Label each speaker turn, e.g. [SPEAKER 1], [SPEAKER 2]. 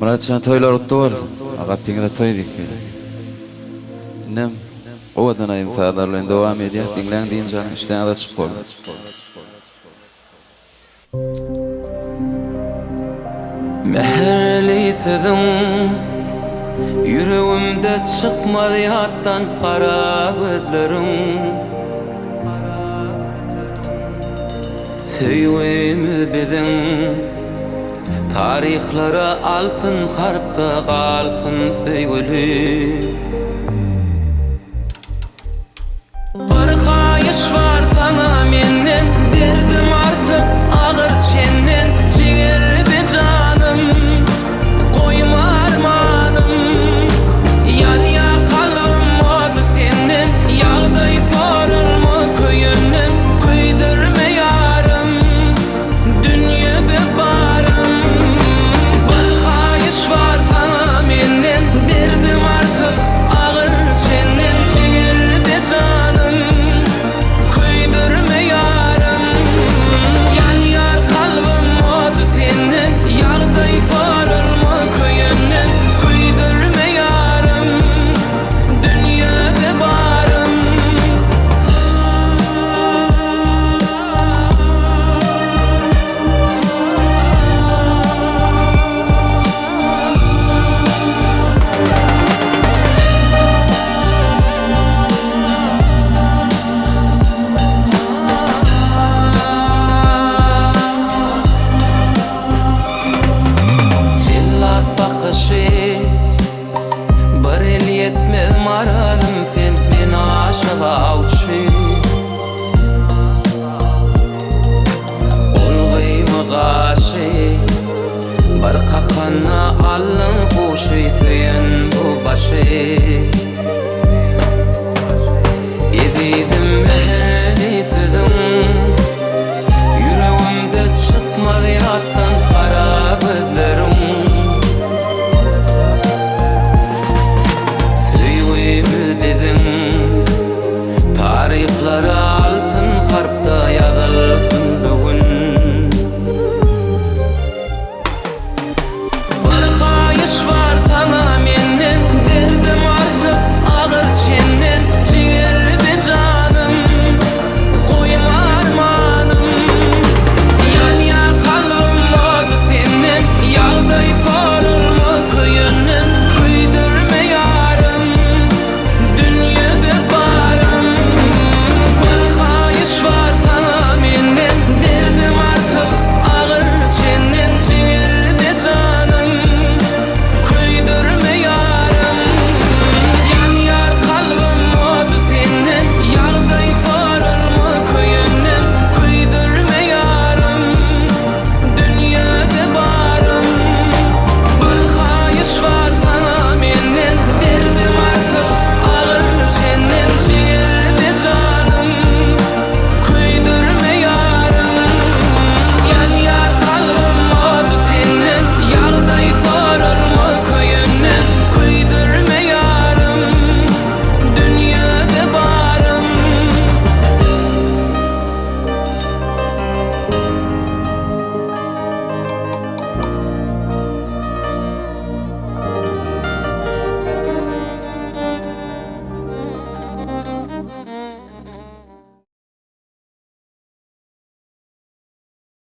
[SPEAKER 1] Muratcan toylar ottu Aqattingda toy dikeli. Nem owadan ayın fadarlarına devam ediyor. Dinlen deyin canım işten da çıkıp oldu.
[SPEAKER 2] Meherleythedin yüreğimde çıkmadı yattan kara gözlerin. Söylemi bizim tarihlara altın harpta kalsın söyle. Bir kayış var sana menden, derdim artık ağır çenden. Ciğerde canım, koyma armanım. Yan yakalım oldu senden, yağday sorulma köyünden. Köydürme yarım, dünyada barım. Bir kayış var sana menden, derdim artık ağır çenden. Ciğerde canım, köydürme yarım. Yan yar kalbim oldu senden, yağday sorulma köyünden. Köydürme yarım, dünyada barım. Cellat bakışı bir el yetmez mararım senden aşığa avçı. Olgayımı qaşı bir kakana alın kuşu söyün bu başı.